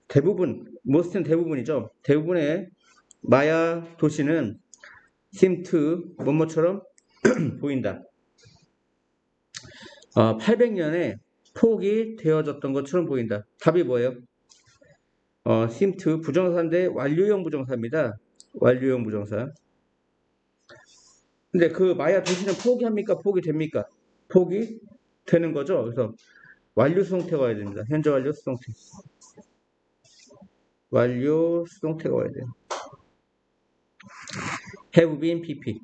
most는 대부분이죠. 대부분의 마야 도시는 seem to 뭐뭐처럼 보인다. 800년에 포기 되어졌던 것처럼 보인다. 답이 뭐예요? seem to 부정사인데 완료형 부정사입니다. 완료형 부정사. 근데 그 마야 도시는 포기합니까? 포기됩니까? 포기되는 거죠. 그래서 완료 수동태가 와야 됩니다. 현재 완료 수동태. 완료 수동태가 와야 돼요. have been pp.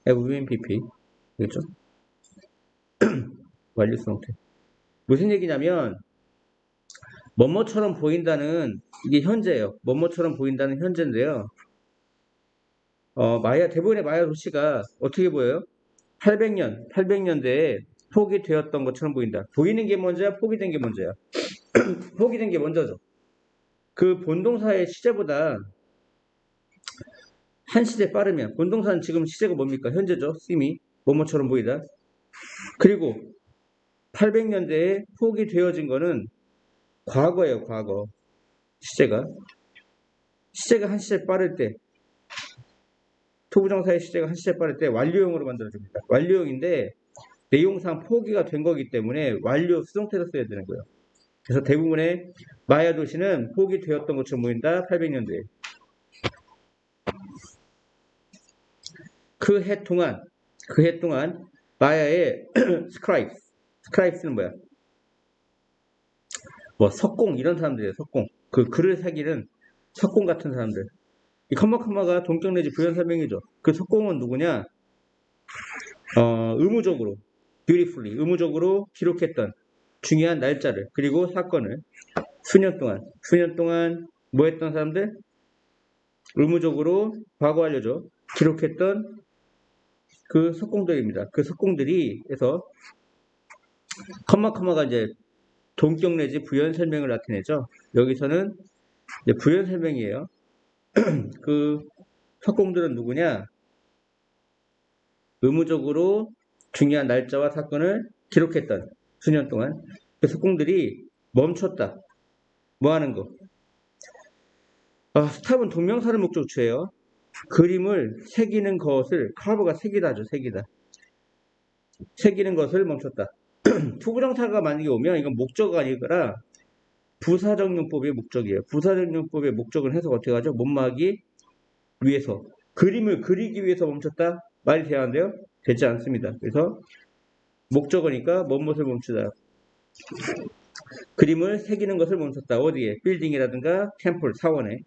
have been pp. 그렇죠? 완료 수동태. 무슨 얘기냐면 뭐뭐처럼 보인다는 이게 현재예요. 뭐뭐처럼 보인다는 현재인데요. 대부분의 마야 도시가 어떻게 보여요? 800년대에 포기되었던 것처럼 보인다. 보이는 게 먼저야, 포기된 게 먼저야? 포기된 게 먼저죠. 그 본동사의 시제보다 한 시제 빠르면, 본동사는 지금 시제가 뭡니까? 현재죠. 씀이 뭐뭐처럼 보이다. 그리고 800년대에 포기되어진 거는 과거예요. 과거. 시제가 한 시제 빠를 때, 투부정사의 시제가 한 시제 빠를 때 완료형으로 만들어집니다. 완료형인데 내용상 포기가 된 거기 때문에 완료 수동태로 써야 되는 거예요. 그래서 대부분의 마야 도시는 포기되었던 것처럼 보인다. 800년대에. 그 해 동안 마야의 스크라이브스는 뭐야? 뭐 석공 이런 사람들이에요. 석공. 그 글을 새기는 석공 같은 사람들. 이 컴마가 동격 내지 부연 설명이죠. 그 석공은 누구냐? 의무적으로 의무적으로 기록했던 중요한 날짜를 그리고 사건을 수년 동안 뭐 했던 사람들? 의무적으로 과거 완료죠. 기록했던 그 석공들입니다. 그 석공들이 해서 컴마가 이제 동격 내지 부연 설명을 나타내죠. 여기서는 이제 부연 설명이에요. 그 석공들은 누구냐? 의무적으로 중요한 날짜와 사건을 기록했던 수년 동안 그 석공들이 멈췄다. 뭐 하는 거? 스탑은 동명사를 목적어예요. 그림을 새기는 것을 카브가 새기다죠. 새기는 것을 멈췄다. 투부정사가 만약에 오면 이건 목적어가 아니라 부사적 용법의 목적이에요. 부사적 용법의 목적은 해석 어떻게 하죠? 못막이 위해서. 그림을 그리기 위해서 멈췄다? 말이 돼야 하는데요? 되지 않습니다. 그래서 목적어니까 무엇을 멈추다. 그림을 새기는 것을 멈췄다. 어디에? 빌딩이라든가 템플, 사원에.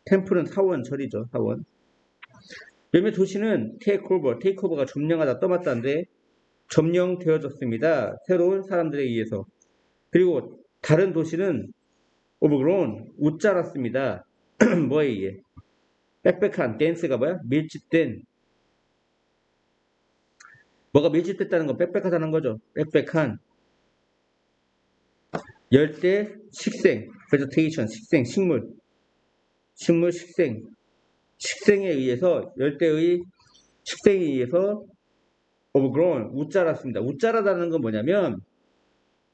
템플은 사원, 절이죠. 사원. 몇몇 도시는 테이크오버가 점령하다, 떠맡다인데 점령되어졌습니다. 새로운 사람들에 의해서. 그리고 다른 도시는 오버그로운, 웃자랐습니다. 뭐에 의해? 빽빽한, 댄스가 뭐야? 밀집된. 뭐가 밀집됐다는 건 빽빽하다는 거죠. 빽빽한. 열대 식생, vegetation, 식생. 식생에 의해서, 열대의 식생에 의해서 overgrown, 웃자랐습니다. 웃자라다는 건 뭐냐면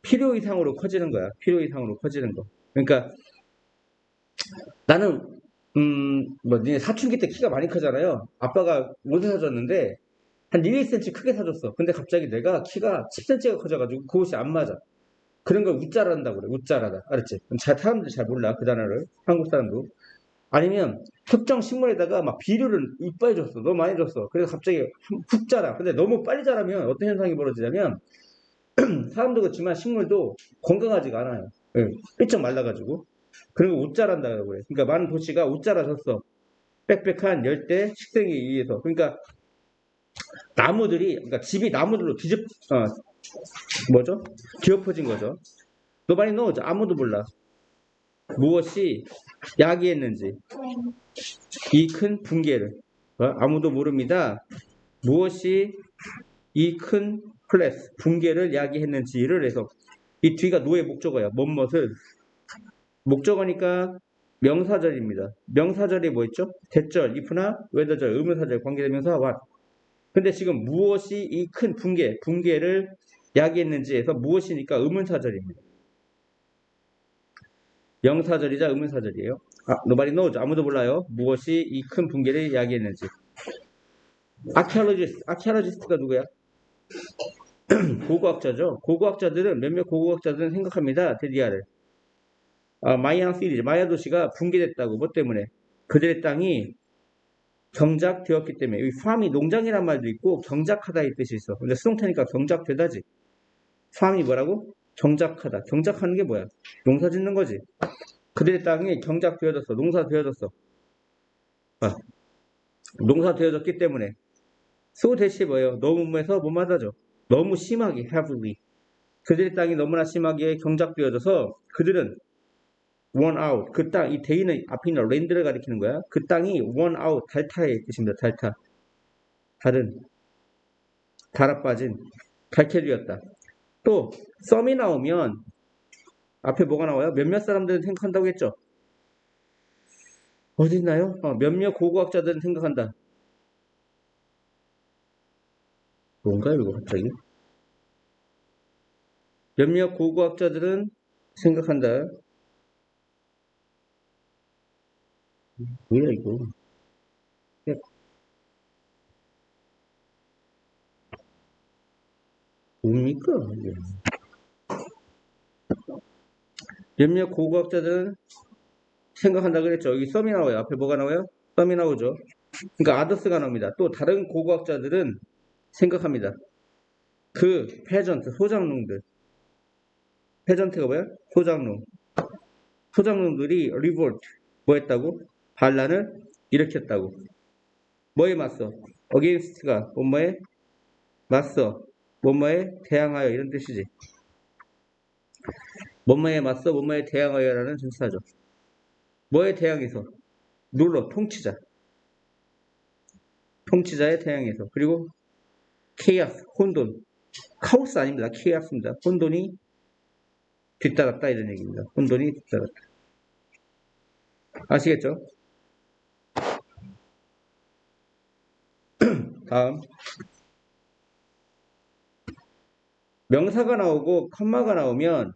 필요 이상으로 커지는 거야. 필요 이상으로 커지는 거. 그러니까 나는 니네 사춘기 때 키가 많이 크잖아요. 아빠가 옷을 사줬는데 한 1cm 크게 사줬어. 근데 갑자기 내가 키가 10cm가 커져가지고 그 옷이 안 맞아. 그런 걸 웃자란다고 그래. 웃자라다. 알았지? 사람들이 잘 몰라. 그 단어를. 한국 사람도. 아니면 특정 식물에다가 막 비료를 이빨 줬어. 너무 많이 줬어. 그래서 갑자기 훅 자라. 근데 너무 빨리 자라면 어떤 현상이 벌어지냐면 사람도 그렇지만 식물도 건강하지가 않아요. 삐쩍 말라가지고. 그런 거 웃자란다고 그래. 그러니까 많은 도시가 웃자라졌어. 빽빽한 열대 식생에 의해서. 그러니까 그러니까 집이 나무들로 뒤엎어진 거죠. 너 많이 넣어줘. 아무도 몰라. 무엇이 야기했는지. 이 큰 붕괴를. 아무도 모릅니다. 무엇이 이 큰 붕괴를 야기했는지를 해서 이 뒤가 노의 목적어야. 뭐뭇을. 목적어니까 명사절입니다. 명사절이 뭐 있죠? 대절, if나 whether절, 의문사절, 관계대명사 what. 근데 지금 무엇이 이 큰 붕괴를 야기했는지 해서 무엇이니까 의문사절입니다. 명사절이자 의문사절이에요. nobody knows. 아무도 몰라요. 무엇이 이 큰 붕괴를 야기했는지. 아키올로지스트가 누구야? 고고학자죠. 고고학자들은 몇몇 고고학자들은 생각합니다. 데디아를. 마이안 시리즈, 마야 도시가 붕괴됐다고. 뭐 때문에? 그들의 땅이 경작되었기 때문에. 이 farm이 농장이란 말도 있고 경작하다의 뜻이 있어. 근데 수동태니까 경작되다지. farm이 뭐라고? 경작하다. 경작하는 게 뭐야? 농사 짓는 거지. 그들의 땅이 경작되어졌어. 농사되어졌어. 농사되어졌기 때문에. so 대시 뭐예요? 너무 무해서 못 맞아죠. 너무 심하게 heavily. 그들의 땅이 너무나 심하게 경작되어져서 그들은 worn out. 그 땅, 이 데이는 앞에 있는 랜드를 가리키는 거야. 그 땅이 worn out, 닳다의 뜻입니다. 닳다. 달은, 달아빠진, 갈캐주였다. 또, 썸이 나오면 앞에 뭐가 나와요? 몇몇 사람들은 생각한다고 했죠. 어디 있나요? 몇몇 고고학자들은 생각한다. 뭔가요, 이거 갑자기? 몇몇 고고학자들은 생각한다. 뭐야, 이거? 뭡니까? 이게. 몇몇 고고학자들은 생각한다 그랬죠. 여기 썸이 나와요. 앞에 뭐가 나와요? 썸이 나오죠. 그러니까 아더스가 나옵니다. 또 다른 고고학자들은 생각합니다. 그 페전트, 소장농들. 페전트가 뭐야? 소장농. 소장농들이 리볼트, 뭐 했다고? 반란을 일으켰다고. 뭐에 맞서? 어게인스트가 뭐뭐에 맞서, 뭐뭐에 대항하여 이런 뜻이지. 뭐뭐에 맞서, 뭐뭐에 대항하여라는 전치사죠. 뭐에 대항해서? 룰러, 통치자. 통치자에 대항해서. 그리고 케이아스, 혼돈. 카오스 아닙니다. 케이아스입니다. 혼돈이 뒤따랐다 이런 얘기입니다. 혼돈이 뒤따랐다. 아시겠죠? 다음. 명사가 나오고 컴마가 나오면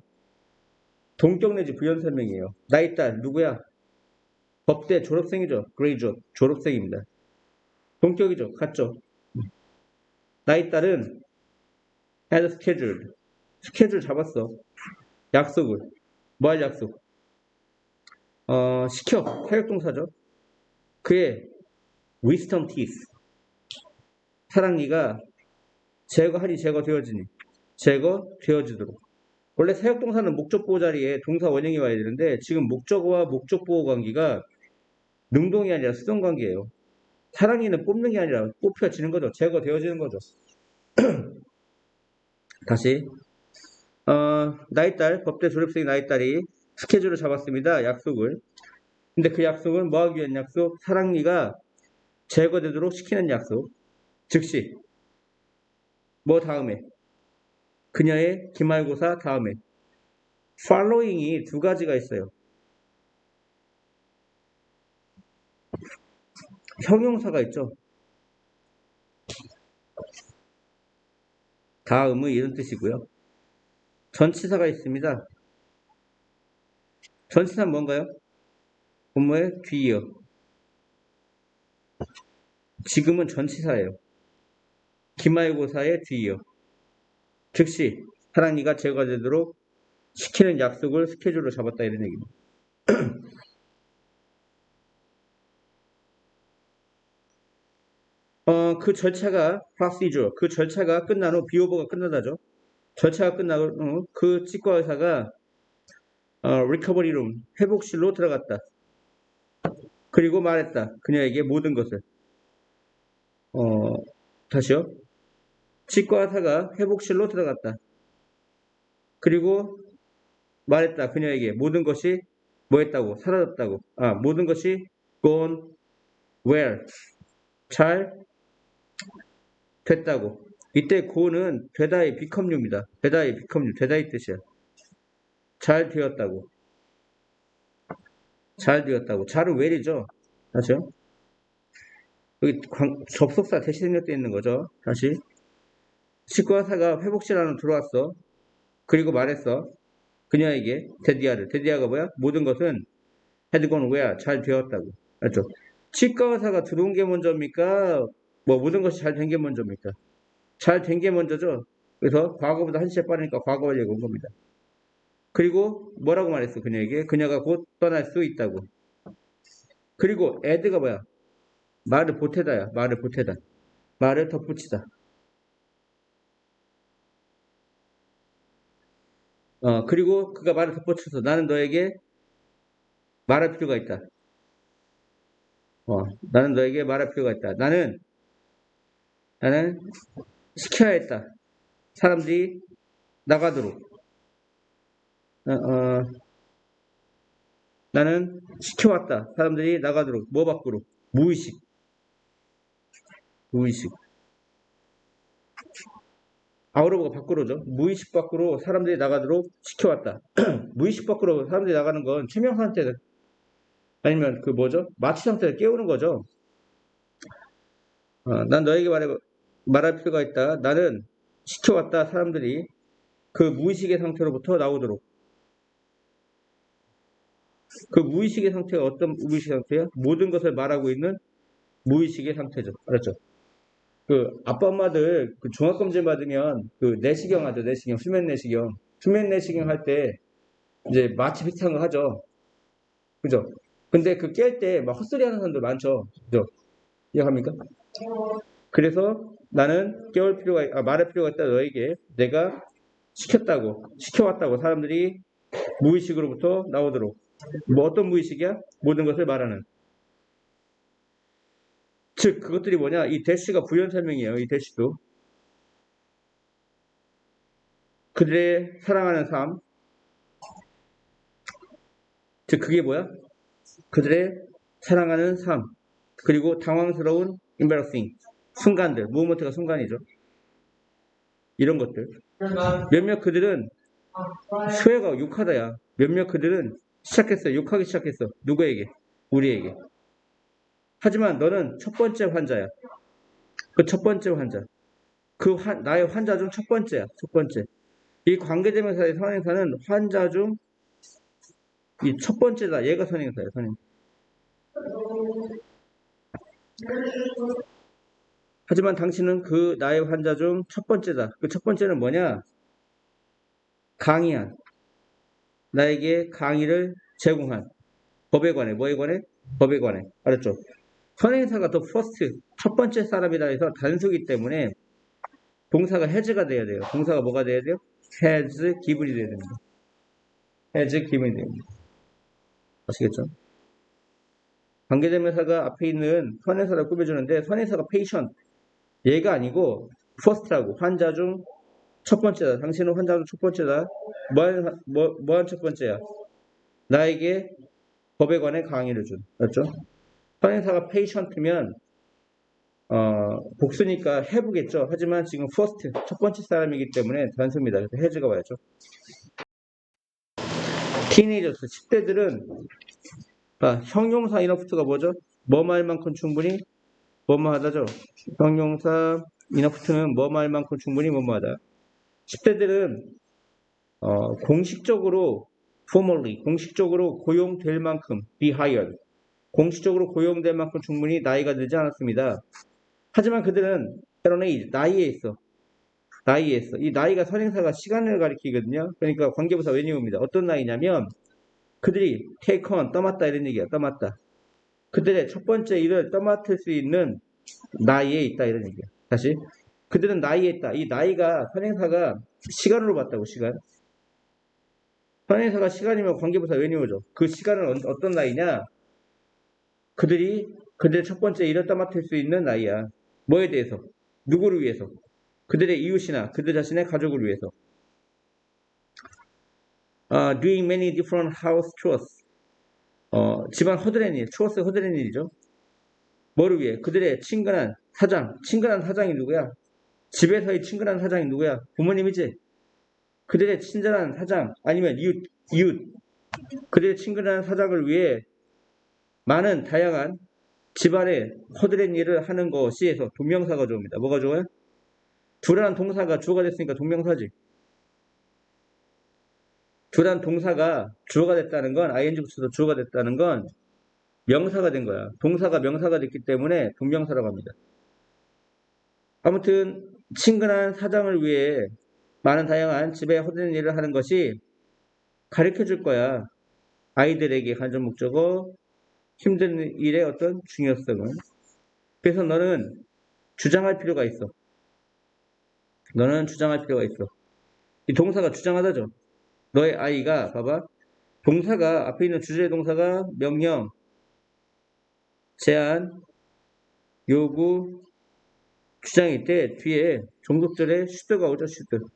동격 내지 부연 설명이에요. 나의 딸 누구야? 법대 졸업생이죠. 그레이조 졸업생입니다. 동격이죠. 같죠? 나의 딸은 had scheduled. 스케줄 잡았어. 약속을. 뭐 할 약속? 시켜. 타격동사죠. 그의 wisdom teeth. 사랑니가 제거하니 제거되어지니. 제거되어지도록. 원래 사역동사는 목적보호 자리에 동사 원형이 와야 되는데 지금 목적어와 목적보호 관계가 능동이 아니라 수동 관계예요. 사랑니는 뽑는 게 아니라 뽑혀지는 거죠. 제거되어지는 거죠. 다시 나의 딸, 법대 졸업생 나의 딸이 스케줄을 잡았습니다. 약속을. 근데 그 약속은 뭐 하기 위한 약속? 사랑니가 제거되도록 시키는 약속. 즉시 뭐 다음에? 그녀의 기말고사 다음에. following이 두 가지가 있어요. 형용사가 있죠. 다음의 이런 뜻이고요. 전치사가 있습니다. 전치사는 뭔가요? 본모의 뒤이어. 지금은 전치사예요. 기말고사의 뒤이어. 즉시 사랑니가 제거되도록 시키는 약속을 스케줄로 잡았다 이런 얘기입니다. 그 절차가 procedure, 그 절차가 끝난 후 비오버가 끝나다죠. 절차가 끝나고 그 치과 의사가 recovery room, 회복실로 들어갔다. 그리고 말했다. 그녀에게 모든 것을. 다시요. 치과 의사가 회복실로 들어갔다. 그리고 말했다. 그녀에게 모든 것이 뭐 했다고? 사라졌다고. 모든 것이 gone well. 잘 됐다고. 이때 go는 되다의 become입니다. 되다의 become, 되다의 뜻이야. 잘 되었다고. 잘 되었다고. 잘은 well이죠. 다시요. 여기 접속사 대시 생략되어 있는 거죠. 다시. 치과 의사가 회복실 안으로 들어왔어. 그리고 말했어. 그녀에게 데디아가 뭐야? 모든 것은 had gone where? 잘 되었다고. 알죠? 치과 의사가 들어온 게 먼저입니까? 뭐 모든 것이 잘 된 게 먼저입니까? 잘 된 게 먼저죠. 그래서 과거보다 한 시에 빠르니까 과거 완료가 온 겁니다. 그리고 뭐라고 말했어? 그녀에게 그녀가 곧 떠날 수 있다고. 그리고 add가 뭐야? 말을 보태다야. 말을 보태다. 말을 덧붙이다. 그리고 그가 말을 덧붙여서 나는 너에게 말할 필요가 있다. 나는 너에게 말할 필요가 있다. 나는 시켜야 했다. 사람들이 나가도록. 어, 어, 나는 시켜왔다. 사람들이 나가도록. 뭐 밖으로? 무의식. 무의식. 아우러브가 밖으로죠. 무의식 밖으로 사람들이 나가도록 시켜왔다. 무의식 밖으로 사람들이 나가는 건 최명 상태 아니면 그 뭐죠? 마취 상태를 깨우는 거죠. 난 너에게 말할 필요가 있다. 나는 시켜왔다. 사람들이 그 무의식의 상태로부터 나오도록. 그 무의식의 상태가 어떤 무의식 상태야? 모든 것을 말하고 있는 무의식의 상태죠. 알았죠? 그 아빠 엄마들 그 종합검진 받으면 그 내시경 하죠. 내시경, 수면 내시경. 수면 내시경 할 때 이제 마취 비슷한 거 하죠. 그죠? 근데 그 깰 때 막 헛소리 하는 사람들 많죠. 그죠? 이해합니까? 그래서 나는 말할 필요가 있다. 너에게 내가 시켜왔다고 사람들이 무의식으로부터 나오도록. 뭐 어떤 무의식이야? 모든 것을 말하는. 즉 그것들이 뭐냐? 이 대시가 부연 설명이에요. 이 대시도 그들의 사랑하는 삶. 즉 그게 뭐야? 그들의 사랑하는 삶. 그리고 당황스러운 embarrassing 순간들. 모먼트가 순간이죠. 이런 것들. 몇몇 그들은 수혜가 욕하다야. 몇몇 그들은 욕하기 시작했어. 누구에게? 우리에게. 하지만 너는 첫 번째 환자야. 그 첫 번째 환자. 나의 환자 중 첫 번째야. 첫 번째. 이 관계대명사의 선행사는 환자 중 이 첫 번째다. 얘가 선행사야. 선행사. 하지만 당신은 그 나의 환자 중 첫 번째다. 그 첫 번째는 뭐냐? 강의한. 나에게 강의를 제공한. 법에 관해. 뭐에 관해? 법에 관해. 알았죠? 선행사가 더 퍼스트. 첫 번째 사람이다 해서 단수기 때문에 동사가 has가 돼야 돼요. 동사가 뭐가 돼야 돼요? has given이 돼야 됩니다. has given이 됩니다. 아시겠죠? 관계대명사가 앞에 있는 선행사를 꾸며주는데 선행사가 patient. 얘가 아니고 first라고. 환자 중 첫 번째다. 당신은 환자 중 첫 번째다. 뭐한 첫 번째야? 나에게 법에 관해 강의를 준. 맞죠? 선행사가 patient면 복수니까 have겠죠. 하지만 지금 first 첫 번째 사람이기 때문에 단수입니다. 그래서 has가 와야죠. 티네이저스 10대들은 형용사 이너프트가 뭐죠? 뭐 말만큼 충분히 뭐뭐하다죠. 형용사 이너프트는 뭐 말만큼 충분히 뭐뭐하다. 10대들은 공식적으로 formally 공식적으로 고용될 만큼 be hired 공식적으로 고용될 만큼 충분히 나이가 들지 않았습니다. 하지만 그들은 때로는 나이에 있어. 이 나이가 선행사가 시간을 가리키거든요. 그러니까 관계부사 왜냐입니다. 어떤 나이냐면 그들이 take on 떠맡다 이런 얘기야. 떠맡다. 그들의 첫 번째 일을 떠맡을 수 있는 나이에 있다 이런 얘기야. 다시 그들은 나이에 있다. 이 나이가 선행사가 시간으로 봤다고. 시간. 선행사가 시간이면 관계부사 왜냐오죠. 그 시간은 어떤 나이냐? 그들의 첫 번째 일을 떠맡을 수 있는 나이야. 뭐에 대해서? 누구를 위해서? 그들의 이웃이나 그들 자신의 가족을 위해서. Doing many different house chores. 집안 허드렛 일, chores 허드렛 일이죠. 뭐를 위해? 그들의 친근한 사장이 누구야? 집에서의 친근한 사장이 누구야? 부모님이지. 그들의 친절한 사장 아니면 이웃. 그들의 친근한 사장을 위해 많은 다양한 집안의 허드렛 일을 하는 것이에서 동명사가 좋습니다. 뭐가 좋아요? 두라는 동사가 주어가 됐으니까 동명사지. 주란 동사가 주어가 됐다는 건 ing 붙여서 주어가 됐다는 건 명사가 된 거야. 동사가 명사가 됐기 때문에 동명사라고 합니다. 아무튼 친근한 사장을 위해 많은 다양한 집에 허드렛 일을 하는 것이 가르쳐 줄 거야. 아이들에게 간접 목적어, 힘든 일의 어떤 중요성을. 그래서 너는 주장할 필요가 있어. 너는 주장할 필요가 있어. 이 동사가 주장하다죠. 너의 아이가 봐봐. 동사가 앞에 있는 주제 동사가 명령, 제안, 요구, 주장일 때 뒤에 종속절에 should가 오죠. should.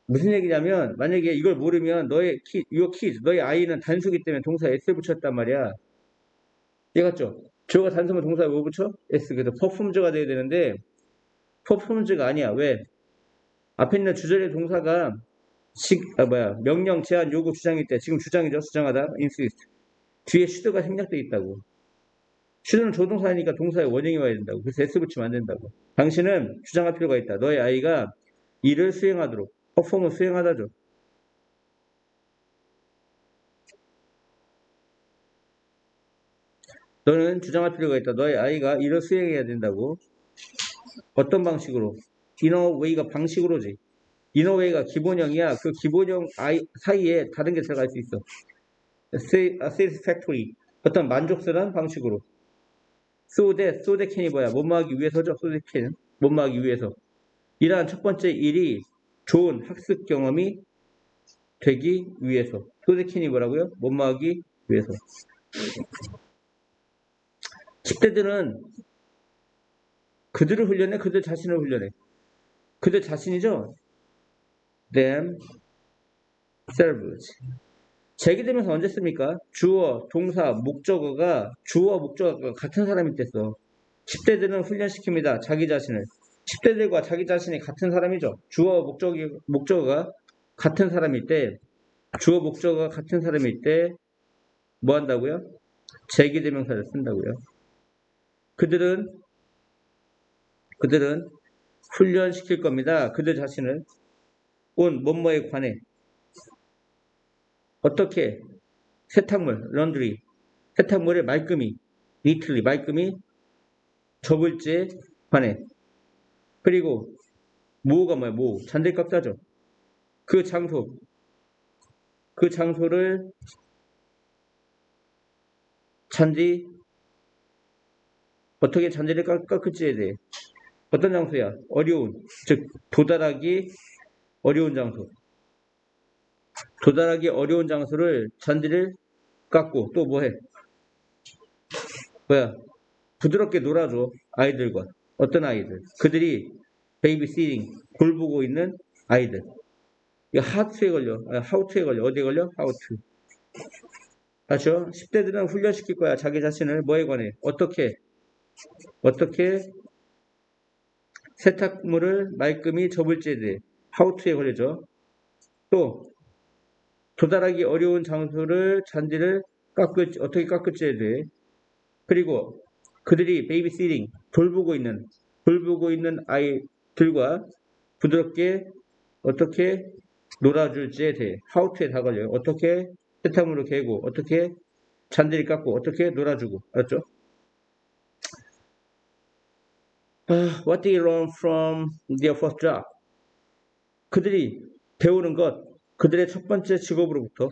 무슨 얘기냐면 만약에 이걸 모르면 너의 your kids, 너의 아이는 단수기 때문에 동사에 s 붙였단 말이야. 이해갔죠? 주어가 단수면 동사에 뭐 붙여? s. 그래서 performs가 돼야 되는데 performs가 아니야. 왜? 앞에 있는 주절의 동사가 명령, 제안, 요구, 주장일 때 지금 주장이죠. 주장하다. insist. 뒤에 should가 생략돼 있다고. should는 조동사니까 동사에 원형이 와야 된다고. 그래서 s 붙이면 안 된다고. 당신은 주장할 필요가 있다. 너의 아이가 일을 수행하도록. 퍼포먼 수행하다죠. 너는 주장할 필요가 있다. 너의 아이가 일을 수행해야 된다고. 어떤 방식으로? 인어웨이가 방식으로지. 인어웨이가 기본형이야. 그 기본형 사이에 다른 게 들어갈 수 있어. satisfactory. 어떤 만족스러운 방식으로. so that can이 뭐야? 뭐뭐 하기 위해서죠. so that can. 뭐뭐 하기 위해서. 이러한 첫 번째 일이 좋은 학습 경험이 되기 위해서. so that can이 뭐라고요? 뭐뭐 하기 위해서. 10대들은 그들을 훈련해, 그들 자신을 훈련해. 그들 자신이죠? themselves. 제기되면서 언제 씁니까? 주어, 동사, 목적어가 주어, 목적어가 같은 사람이 됐어. 10대들은 훈련시킵니다. 자기 자신을. 10대들과 자기 자신이 같은 사람이죠. 주어, 목적어가 같은 사람일 때, 주어, 목적어가 같은 사람일 때 뭐 한다고요? 제기대명사를 쓴다고요. 그들은 훈련시킬 겁니다. 그들 자신을 온 뭐뭐에 관해 어떻게 세탁물, 런드리, 세탁물의 말끔히, 니틀리, 말끔히 접을지에 관해. 그리고 모가 뭐야? 모. 잔들 깎다죠. 그 장소를 어떻게 잔디를 깎을지에 대해. 어떤 장소야? 어려운, 즉 도달하기 어려운 장소. 도달하기 어려운 장소를 잔디를 깎고 또 뭐해? 뭐야? 부드럽게 놀아줘. 아이들과. 어떤 아이들? 그들이 베이비시팅, 돌보고 있는 아이들. 이거 하우투에 걸려. 하우투에 걸려. 어디에 걸려? 하우투. 맞죠? 10대들은 훈련시킬 거야. 자기 자신을 뭐에 관해? 어떻게 세탁물을 말끔히 접을지에 대해 하우투에 걸려죠. 또 도달하기 어려운 장소를 잔디를 어떻게 깎을지에 대해. 그리고 그들이 베이비시팅, 돌보고 있는 아이들과 부드럽게 어떻게 놀아줄지에 대해 하우투에 다 걸려요. 어떻게 세탁물을 개고 어떻게 잔디를 깎고 어떻게 놀아주고. 알았죠? What did they learn from their first job? 그들이 배우는 것, 그들의 첫 번째 직업으로부터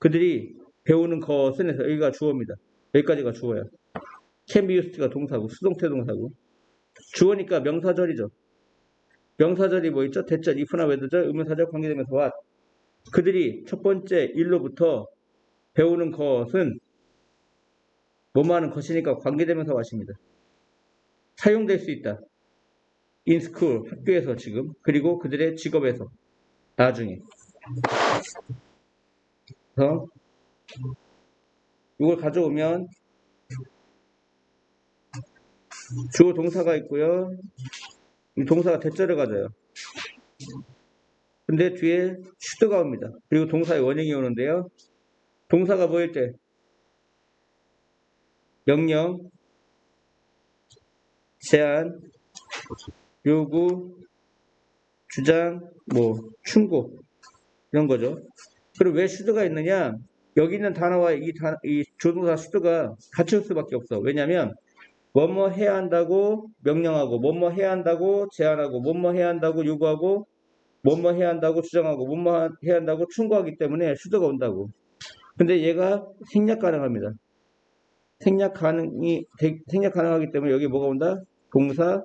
그들이 배우는 것은 해서 여기가 주어입니다. 여기까지가 주어야. can be used가 동사고 수동태 동사고 주어니까 명사절이죠. 명사절이 뭐 있죠? 대절, if나 whether, 의문사절, 관계대명사 what. 그들이 첫 번째 일로부터 배우는 것은 뭐뭐 하는 것이니까 관계대명사 what입니다. 사용될 수 있다. in school, 학교에서 지금. 그리고 그들의 직업에서. 나중에. 그래서 이걸 가져오면 주어 동사가 있고요. 이 동사가 대절을 가져요. 근데 뒤에 should가 옵니다. 그리고 동사의 원형이 오는데요. 동사가 뭐일 때? 명령, 제안, 요구, 주장, 뭐 충고 이런 거죠. 그리고 왜 should가 있느냐? 여기 있는 단어와 이 조동사 should가 같이 올 수밖에 없어. 왜냐면 뭐뭐 해야 한다고 명령하고, 뭐뭐 해야 한다고 제안하고, 뭐뭐 해야 한다고 요구하고, 뭐뭐 해야 한다고 주장하고, 뭐뭐 해야 한다고 충고하기 때문에 should가 온다고. 근데 얘가 생략 가능합니다. 생략 가능하기 때문에 여기 뭐가 온다? 동사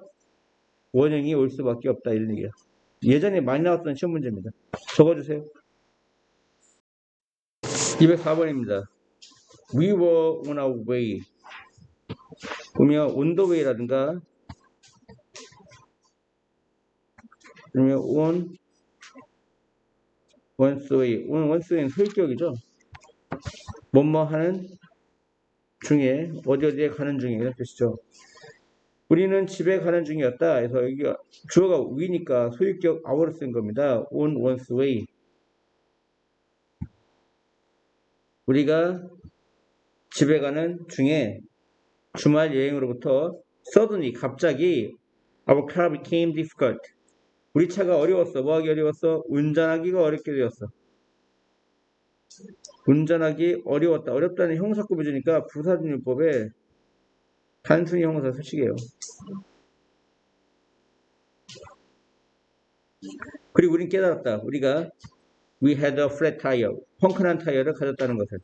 원형이 올 수밖에 없다 이런 얘기야. 예전에 많이 나왔던 시험 문제입니다. 적어주세요. 204번입니다. We were on our way. 보면 on the way라든가 그러면 on one's way. on one's way는 소유격이죠. 뭐뭐 하는 중에 어디에 가는 중에 이런 뜻이죠. 우리는 집에 가는 중이었다. 그래서 여기가 주어가 we니까 소유격 our를 쓴 겁니다. on one's way. 우리가 집에 가는 중에 주말 여행으로부터 suddenly 갑자기 our car became difficult. 우리 차가 어려웠어. 뭐하기 어려웠어? 운전하기가 어렵게 되었어. 운전하기 어려웠다. 어렵다는 형사급을 주니까 부사준율법에 단순히 형사 수식이에요. 그리고 우린 깨달았다. 우리가 we had a flat tire. 펑크난 타이어를 가졌다는 것을.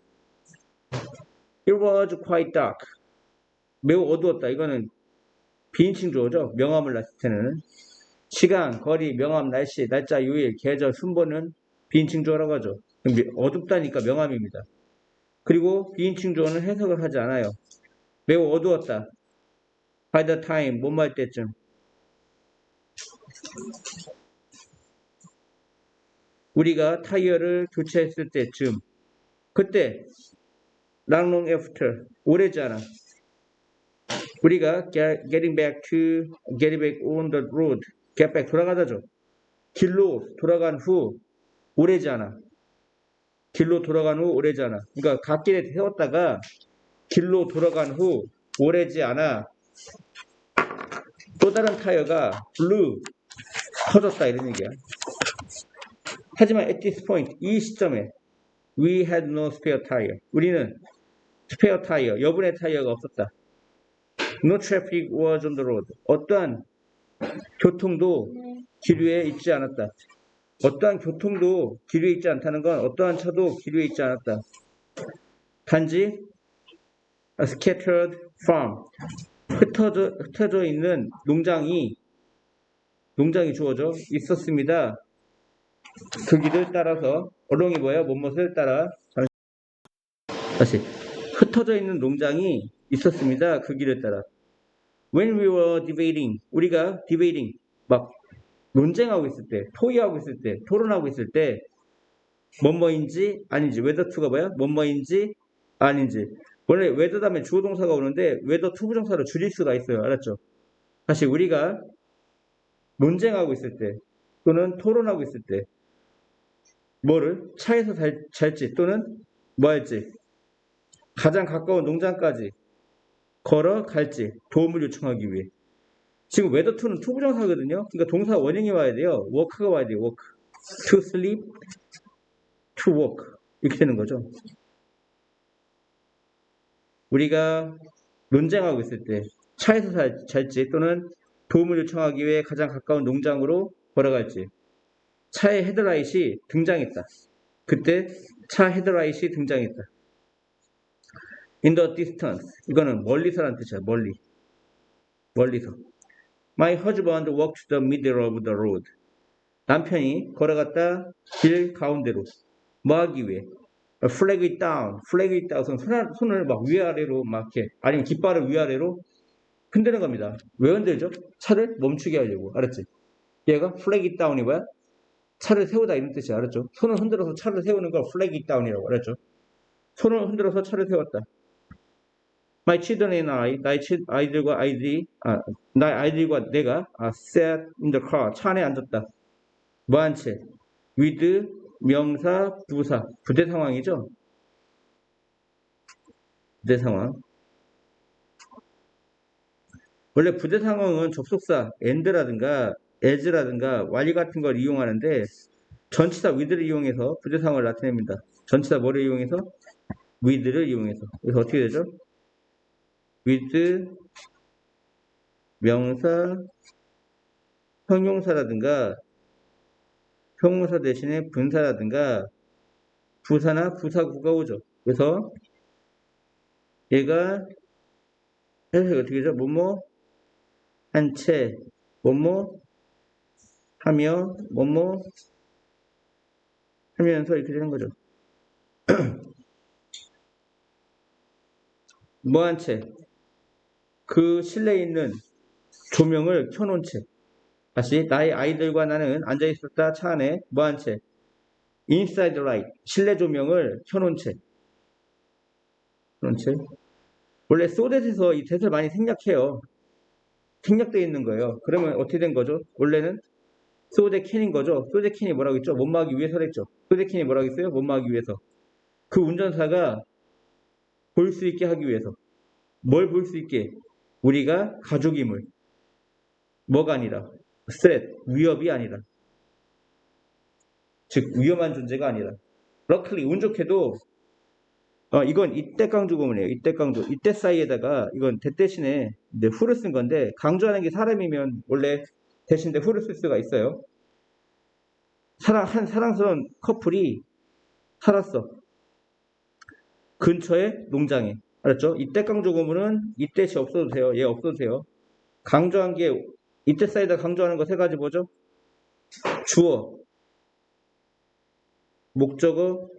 It was quite dark. 매우 어두웠다. 이거는 비인칭 주어죠. 명암을 나타내는. 시간, 거리, 명암, 날씨, 날짜, 요일, 계절, 순번은 비인칭 주어라고 하죠. 어둡다니까 명암입니다. 그리고 비인칭 주어는 해석을 하지 않아요. 매우 어두웠다. By the time, 뭐뭐 할 때쯤. 우리가 타이어를 교체했을 때쯤. 그때 long long after, 오래지 않아. 우리가 getting back on the road, get back, 돌아가다죠. 길로 돌아간 후 오래지 않아. 길로 돌아간 후 오래지 않아. 그러니까 갓길에 세웠다가 길로 돌아간 후 오래지 않아. 또 다른 타이어가 blue, 터졌다 이런 얘기야. 하지만 at this point, 이 시점에 we had no spare tire. 우리는 스페어 타이어, 여분의 타이어가 없었다. No traffic was on the road. 어떠한 교통도 길 위에 있지 않았다. 어떠한 교통도 길 위에 있지 않다는 건 어떠한 차도 길 위에 있지 않았다. 단지 a scattered farm. 흩어져 있는 농장이 주어져 있었습니다. 그 길을 따라서 along이 뭐야? 무엇을 따라? 다시 흩어져 있는 농장이 있었습니다. 그 길을 따라. When we were debating, 우리가 debating 막 논쟁하고 있을 때, 토의하고 있을 때, 토론하고 있을 때 뭐뭐인지 아닌지, whether to가 뭐야? 뭐뭐인지 아닌지. 원래 whether 다음에 주어 동사가 오는데 whether to 부정사로 줄일 수가 있어요. 알았죠? 다시 우리가 논쟁하고 있을 때 또는 토론하고 있을 때 뭐를 차에서 잘지 또는 뭐 할지 가장 가까운 농장까지 걸어갈지 도움을 요청하기 위해. 지금 whether to는 to 부정사거든요. 그러니까 동사 원형이 와야 돼요. work가 와야 돼요. work. to sleep, to work. 이렇게 되는 거죠. 우리가 논쟁하고 있을 때 차에서 잘지 또는 도움을 요청하기 위해 가장 가까운 농장으로 걸어갈지. 차의 헤드라이트이 등장했다. 그때 차 헤드라이트이 등장했다. In the distance. 이거는 멀리서라는 뜻이야. 멀리서. My husband walked the middle of the road. 남편이 걸어갔다 길 가운데로. 뭐 하기 위해? flag it down. flag it down. 손을 막 위아래로 막 이렇게 아니면 깃발을 위아래로 흔드는 겁니다. 왜 흔들죠? 차를 멈추게 하려고. 알았지? 얘가 flag it down이 뭐야? 차를 세우다 이런 뜻이야. 알았죠? 손을 흔들어서 차를 세우는 걸 flag it down이라고. 알았죠? 손을 흔들어서 차를 세웠다. My children and I, 나의 아이들과 내가 sat in the car, 차 안에 앉았다. 뭐한 채? with 명사, 부사, 부대 상황이죠? 부대 상황. 원래 부대 상황은 접속사 and라든가 as라든가 while 같은 걸 이용하는데 전치사 with를 이용해서 부재상을 나타냅니다. 전치사 뭐를 이용해서? with를 이용해서. 그래서 어떻게 되죠? with 명사, 형용사라든가 형용사 대신에 분사라든가 부사나 부사구가 오죠. 그래서 얘가 해석이 어떻게 되죠? 뭐뭐 한 채, 뭐뭐 하며, 뭐뭐 하면서 이렇게 되는 거죠. 뭐 한 채? 그 실내에 있는 조명을 켜놓은 채. 다시 나의 아이들과 나는 앉아있었다 차 안에 뭐 한 채? inside light. 실내 조명을 켜놓은 채. 그런 채. 원래 소댓에서 이 대사를 많이 생략해요. 생략되어 있는 거예요. 그러면 어떻게 된 거죠? 원래는 소댓캔인 거죠. 소댓캔이 뭐라고 했죠? 못 막기 위해서랬죠. 소댓캔이 뭐라고 했어요? 못 막기 위해서. 그 운전사가 볼 수 있게 하기 위해서. 뭘 볼 수 있게? 우리가 가족임을. 뭐가 아니라. threat, 위협이 아니라. 즉 위험한 존재가 아니라. luckily, 운 좋게도 이건 이때 강조 구문이에요. 이때 강조. 이때 사이에다가 이건 대 대신에 who를 쓴 건데 강조하는 게 사람이면 원래 대신에 who를 쓸 수가 있어요. 한 사랑스러운 커플이 살았어. 근처의 농장에. 알았죠? 이때 강조 구문은 이때시 없어도 돼요. 얘 없어도 돼요. 강조한 게 이때 사이에다 강조하는 거 세 가지 뭐죠? 주어, 목적어,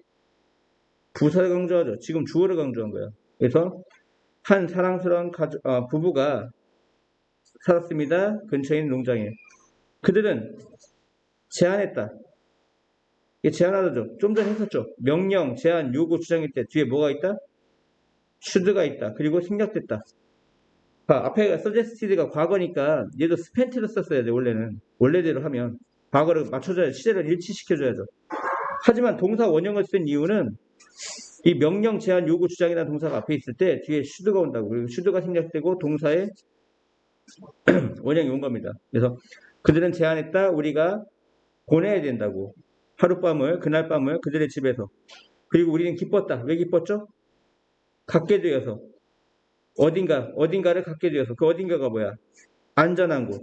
부사를 강조하죠. 지금 주어를 강조한 거야. 그래서 한 사랑스러운 부부가 살았습니다. 근처에 있는 농장에. 그들은 제안했다. 이게 제안하다죠. 좀 전에 했었죠. 명령, 제안, 요구, 주장일 때 뒤에 뭐가 있다? should가 있다. 그리고 생략됐다. 앞에 suggested가 과거니까 얘도 spent를 썼어야 돼. 원래는. 원래대로 하면. 과거를 맞춰줘야 시제를 일치시켜줘야죠. 하지만 동사 원형을 쓴 이유는 이 명령, 제안, 요구, 주장이라는 동사가 앞에 있을 때 뒤에 should가 온다고. 그리고 should가 생략되고 동사의 원형이 온 겁니다. 그래서 그들은 제안했다. 우리가 보내야 된다고. 하룻밤을, 그날 밤을 그들의 집에서. 그리고 우리는 기뻤다. 왜 기뻤죠? 갖게 되어서. 어딘가를 갖게 되어서. 그 어딘가가 뭐야? 안전한 곳.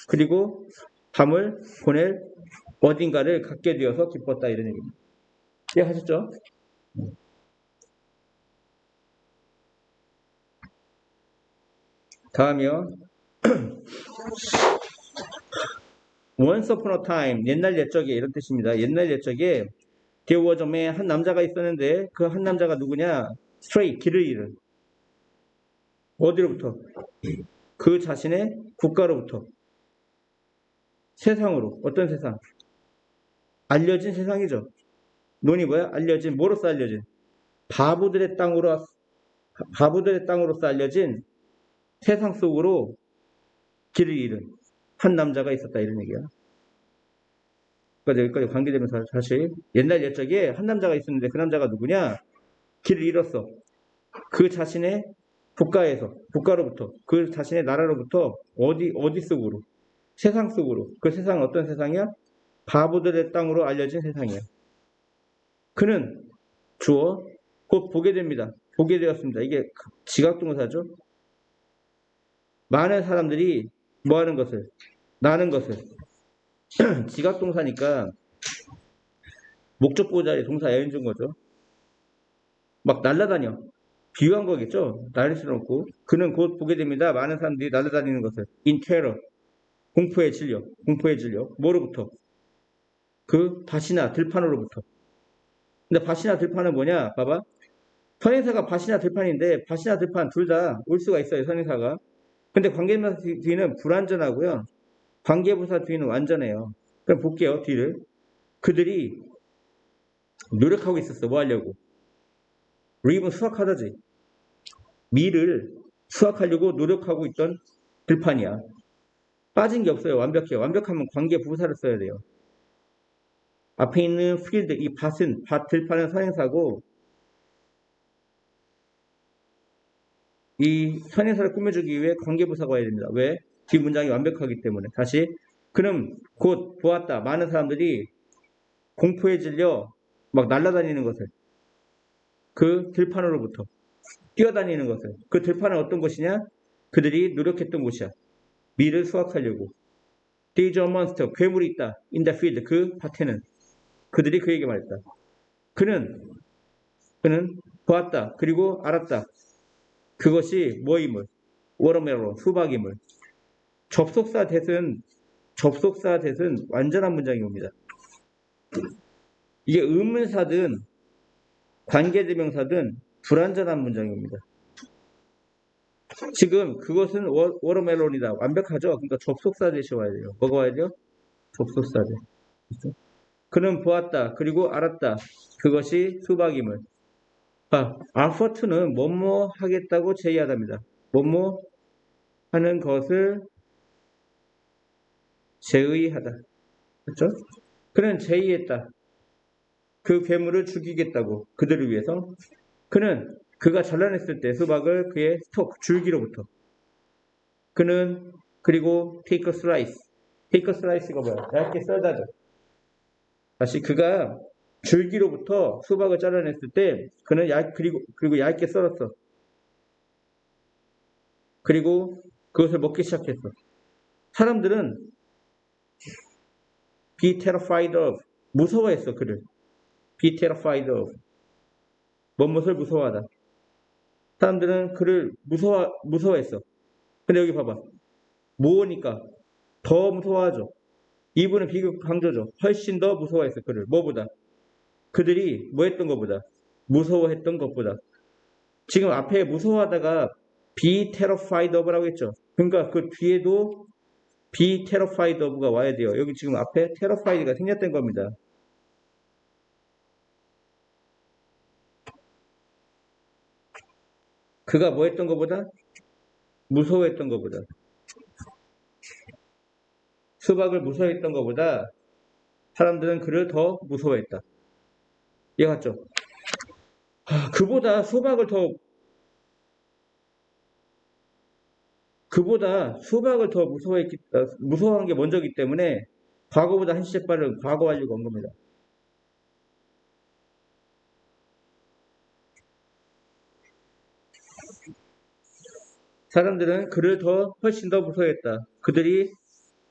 그리고 밤을 보낼 어딘가를 갖게 되어서 기뻤다. 이런 얘기입니다. 이해하셨죠? 다음이요. Once upon a time, 옛날 옛적에 이런 뜻입니다. 옛날 옛적에 there was a man, 한 남자가 있었는데 그 한 남자가 누구냐? stray, 길을 잃은. 어디로부터? 그 자신의 국가로부터. 세상으로. 어떤 세상? 알려진 세상이죠. 논이 뭐야? 알려진. 뭐로써 알려진? 바보들의 땅으로서 알려진 세상 속으로 길을 잃은 한 남자가 있었다. 이런 얘기야. 여기까지 관계되면서 다시 옛날 옛적에 한 남자가 있었는데 그 남자가 누구냐? 길을 잃었어. 그 자신의 국가로부터, 그 자신의 나라로부터 어디 속으로? 세상 속으로. 그 세상은 어떤 세상이야? 바보들의 땅으로 알려진 세상이야. 그는 주어 곧 보게 됩니다. 보게 되었습니다. 이게 지각동사죠. 많은 사람들이 뭐 하는 것을? 나는 것을. 지각동사니까 목적보 자리에 동사 애인 거죠. 막 날아다녀. 비유한 거겠죠. 날릴 수는 없고. 그는 곧 보게 됩니다. 많은 사람들이 날아다니는 것을. in terror. 공포에 질려. 뭐로부터? 그 밭이나 들판으로부터. 근데 밭이나 들판은 뭐냐? 봐봐. 선행사가 밭이나 들판인데 밭이나 들판 둘 다 올 수가 있어요. 선행사가. 근데 관계부사 뒤는 불완전하고요. 관계부사 뒤는 완전해요. 그럼 볼게요. 뒤를. 그들이 노력하고 있었어. 뭐 하려고? 리브는 수확하다지. 밀을 수확하려고 노력하고 있던 들판이야. 빠진 게 없어요. 완벽해요. 완벽하면 관계 부사를 써야 돼요. 앞에 있는 필드, 이 밭 들판은 선행사고 이 선행사를 꾸며주기 위해 관계 부사가 와야 됩니다. 왜? 뒷 문장이 완벽하기 때문에. 다시 그럼 곧 보았다. 많은 사람들이 공포에 질려 막 날아다니는 것을. 그 들판으로부터 뛰어다니는 것을. 그 들판은 어떤 곳이냐? 그들이 노력했던 곳이야. 밀을 수확하려고. There's a monster. 괴물이 있다. In the field. 그 밭에는. 그들이 그에게 말했다. 그는 보았다. 그리고 알았다. 그것이 뭐임을. 워터멜론. 수박임을. 접속사 대은 완전한 문장이 옵니다. 이게 의문사든 관계대명사든 불완전한 문장입니다. 지금 그것은 워터멜론이다. 완벽하죠? 그러니까 접속사 대시 와야 돼요. 뭐가 와야 돼요? 접속사 대. 그는 보았다. 그리고 알았다. 그것이 수박임을. 아퍼트는 뭐뭐 하겠다고 제의하답니다. 뭐뭐 하는 것을 제의하다. 그렇죠? 그는 제의했다. 그 괴물을 죽이겠다고. 그들을 위해서. 그가 잘라냈을 때 수박을 그의 줄기로부터. 그리고 take a slice. take a slice가 뭐야? 얇게 썰다죠. 다시 그가 줄기로부터 수박을 잘라냈을 때 그는 그리고 얇게 썰었어. 그리고 그것을 먹기 시작했어. 사람들은 be terrified of. 무서워했어, 그를. be terrified of. 무엇을 무서워하다. 사람들은 그를 무서워했어. 근데 여기 봐봐. 뭐니까 더 무서워하죠. 이분은 비교 강조죠. 훨씬 더 무서워했어, 그를. 뭐보다? 그들이 뭐 했던 것보다? 무서워했던 것보다. 지금 앞에 무서워하다가 be terrified of라고 했죠. 그러니까 그 뒤에도 be terrified of가 와야 돼요. 여기 지금 앞에 terrified가 생략된 겁니다. 그가 뭐 했던 것보다? 무서워했던 것보다. 수박을 무서워했던 것보다 사람들은 그를 더 무서워했다. 이해 갔죠? 그보다 수박을 더 무서워한 게 먼저기 때문에 과거보다 한 시제 빠른 과거 완료가 온 겁니다. 사람들은 그를 훨씬 더 무서워했다. 그들이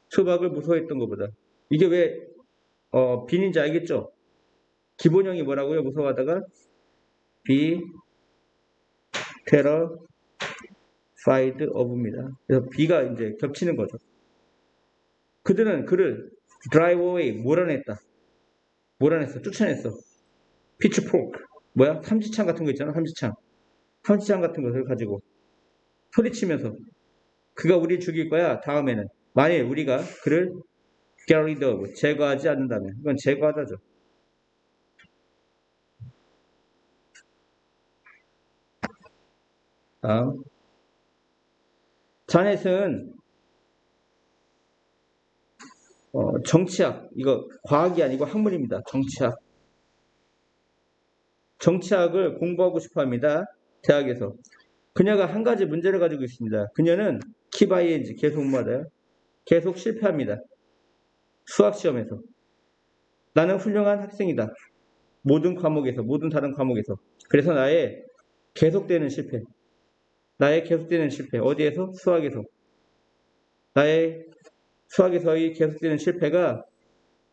수박을 무서워했던 것보다. 이게 왜 빈인지 알겠죠? 기본형이 뭐라고요? 무서워하다가 be terrified of입니다. 그래서 be가 이제 겹치는 거죠. 그들은 그를 drive away 몰아냈어. 쫓아냈어. pitchfork 뭐야? 삼지창 같은 거 있잖아. 삼지창 같은 것을 가지고 소리치면서 그가 우리를 죽일 거야. 다음에는 만일 우리가 그를 get rid of 제거하지 않는다면 이건 제거하다죠. 다음 자넷은 정치학 이거 과학이 아니고 학문입니다. 정치학을 공부하고 싶어합니다. 대학에서. 그녀가 한 가지 문제를 가지고 있습니다. 그녀는 키바이엔지 계속 뭐하다요? 계속 실패합니다. 수학시험에서. 나는 훌륭한 학생이다. 모든 다른 과목에서. 그래서 나의 계속되는 실패. 어디에서? 수학에서. 나의 수학에서의 계속되는 실패가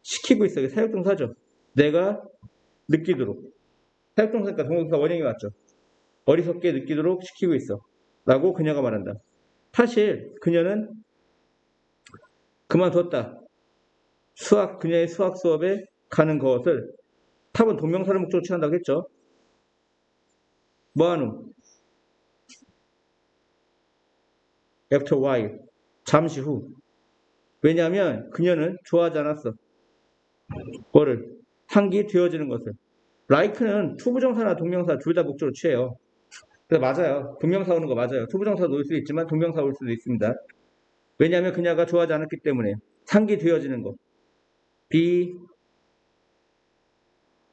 시키고 있어요. 사역동사죠. 내가 느끼도록. 사역동사니까 동사가 원형이 맞죠. 어리석게 느끼도록 시키고 있어. 라고 그녀가 말한다. 사실 그녀는 그만뒀다. 그녀의 수학 수업에 가는 것을 탑은 동명사를 목적으로 취한다고 했죠. 뭐하노? After a while. 잠시 후. 왜냐하면 그녀는 좋아하지 않았어. 뭐를? 한기 되어지는 것을. like는 투부정사나 동명사 둘 다 목적으로 취해요. 그래서 맞아요. 동명사 오는 거 맞아요. 투부정사도 올 수도 있지만 동명사 올 수도 있습니다. 왜냐하면 그녀가 좋아하지 않았기 때문에 상기 되어지는 거. be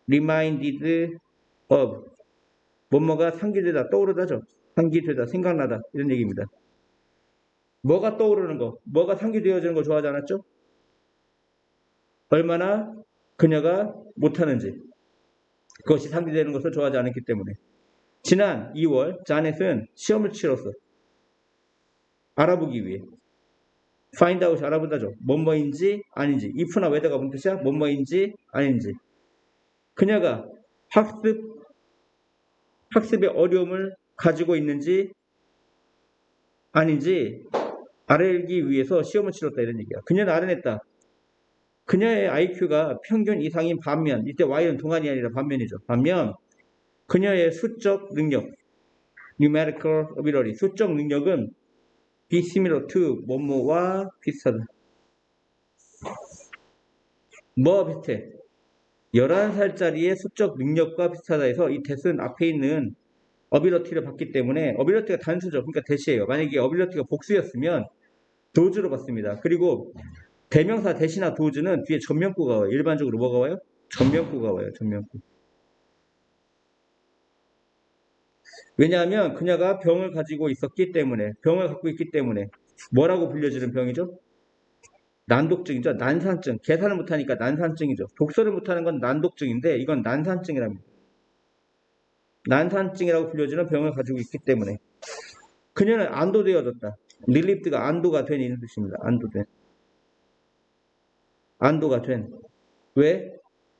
reminded of 뭐뭐가 상기되다 떠오르다죠. 상기되다 생각나다 이런 얘기입니다. 뭐가 떠오르는 거 뭐가 상기되어지는 거 좋아하지 않았죠? 얼마나 그녀가 못하는지. 그것이 상기되는 것을 좋아하지 않았기 때문에. 지난 2월 자넷은 시험을 치렀어. 알아보기 위해. find out 알아본다죠. 뭐뭐인지 아닌지. if나 whether가 무슨 뜻이야? 뭐뭐인지 아닌지. 그녀가 학습의 어려움을 가지고 있는지 아닌지 알기 위해서 시험을 치렀다 이런 얘기야. 그녀는 알아냈다. 그녀의 IQ가 평균 이상인 반면, 이때 Y는 동안이 아니라 반면이죠. 반면 그녀의 수적 능력, numerical ability, 수적 능력은 be similar to 뭐뭐와 비슷하다. 뭐와 비슷해? 11살짜리의 수적 능력과 비슷하다 해서 이 대수는 앞에 있는 어빌러티를 봤기 때문에 어빌러티가 단수죠. 그러니까 대시예요. 만약에 어빌러티가 복수였으면 도주로 봤습니다. 그리고 대명사 대시나 도주는 뒤에 전면구가 와요. 일반적으로 뭐가 와요? 전면구가 와요. 전면구. 왜냐하면 그녀가 병을 가지고 있었기 때문에, 병을 갖고 있기 때문에 뭐라고 불려지는 병이죠? 난독증이죠. 난산증. 계산을 못하니까 난산증이죠. 독서를 못하는 건 난독증인데 이건 난산증이랍니다. 난산증이라고 불려지는 병을 가지고 있기 때문에 그녀는 안도되어졌다. 릴리프트가 안도가 된 이런 뜻입니다. 안도된. 안도가 된. 왜?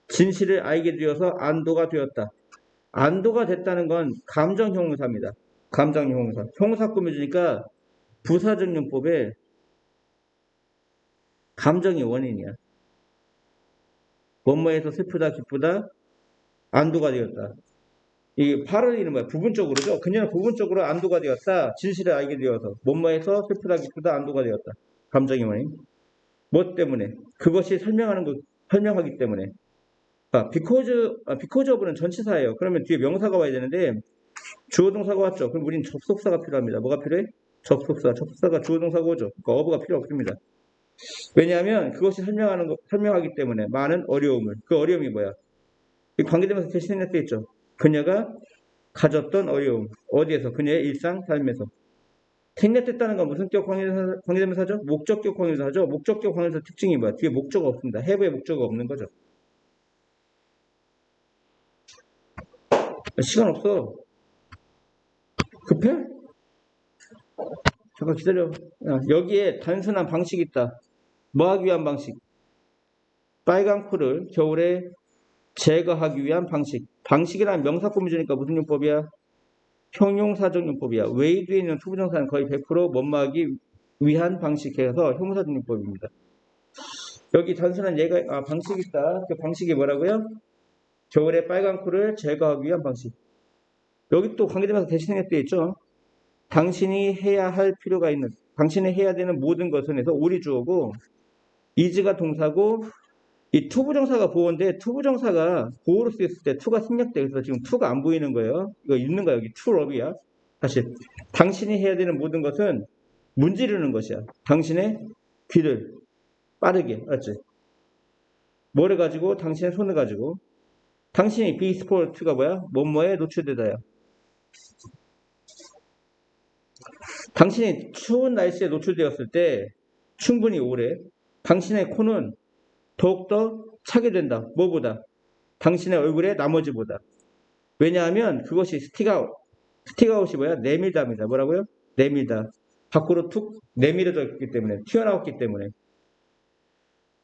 진실을 알게 되어서 안도가 되었다. 안도가 됐다는 건 감정형용사입니다. 감정형용사. 형사 꾸며주니까 부사적용법에 감정이 원인이야. 뭐뭐에서 슬프다, 기쁘다, 안도가 되었다. 이 발을 이는 뭐야? 부분적으로죠. 그녀는 부분적으로 안도가 되었다. 진실을 알게 되어서. 뭐뭐에서 슬프다, 기쁘다, 안도가 되었다. 감정의 원인. 뭐 때문에? 그것이 설명하기 때문에. because of는 전치사예요. 그러면 뒤에 명사가 와야 되는데, 주어 동사가 왔죠. 그럼 우린 접속사가 필요합니다. 뭐가 필요해? 접속사. 접속사가 주어 동사가 오죠. 그러니까 어부가 필요 없습니다. 왜냐하면 그것이 설명하기 때문에 많은 어려움을. 그 어려움이 뭐야? 이 관계대명사 대신에 쓰여 있죠. 그녀가 가졌던 어려움. 어디에서? 그녀의 일상 삶에서. 생략됐다는 건 무슨 격 관계대명사죠? 목적격 관계대명사죠. 목적격 관계대명사 특징이 뭐야? 뒤에 목적어가 없습니다. have의 목적어가 없는 거죠. 시간 없어. 급해? 잠깐 기다려. 여기에 단순한 방식이 있다. 뭐 하기 위한 방식? 빨간 코를 겨울에 제거하기 위한 방식. 방식이라는 명사 꾸며주니까 무슨 용법이야? 형용사적 용법이야. 웨이드에 있는 투부정사는 거의 100% 뭐뭐하기 위한 방식해서 형용사적 용법입니다. 여기 단순한 방식이 있다. 그 방식이 뭐라고요? 겨울에 빨간 코를 제거하기 위한 방식. 여기 또 관계대명사 대신에 되어 있죠. 당신이 해야 할 필요가 있는, 당신이 해야 되는 모든 것은 해서 올이 주어고 is가 동사고 이 투부정사가 보어인데 투부정사가 보어로 쓰였을 때 투가 생략돼. 그래서 지금 투가 안 보이는 거예요. 이거 있는 거야. 여기 투럽이야. 다시 당신이 해야 되는 모든 것은 문지르는 것이야. 당신의 귀를 빠르게. 알지? 뭐를 가지고? 당신의 손을 가지고. 당신이 be exposed가 뭐야? 뭐뭐에 노출되다야. 당신이 추운 날씨에 노출되었을 때 충분히 오래 당신의 코는 더욱더 차게 된다. 뭐보다? 당신의 얼굴의 나머지보다. 왜냐하면 그것이 스틱아웃이 뭐야? 내밀다입니다. 뭐라고요? 내밀다. 밖으로 툭 내밀어져 있기 때문에, 튀어나왔기 때문에.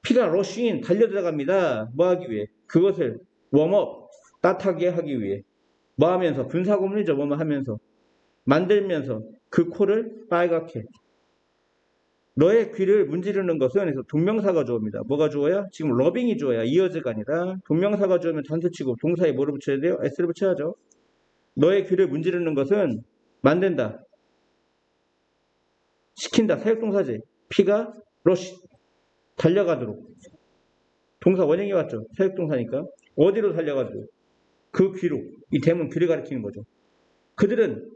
피가 러쉬인 달려 들어갑니다. 뭐 하기 위해? 그것을 웜업 따뜻하게 하기 위해. 뭐 하면서? 분사구문이죠. 뭐뭐 하면서. 만들면서 그 코를 빨갛게. 너의 귀를 문지르는 것은 동명사가 주어입니다. 뭐가 주어야? 지금 러빙이 주어야. 이어즈가 아니라 동명사가 주어면 단수치고 동사에 뭐를 붙여야 돼요? s를 붙여야죠. 너의 귀를 문지르는 것은 만든다. 시킨다. 사역동사지. 피가 러시. 달려가도록. 동사 원형이 왔죠. 사역동사니까. 어디로 달려가도록? 그 귀로. 이 대문 귀를 가리키는 거죠. 그들은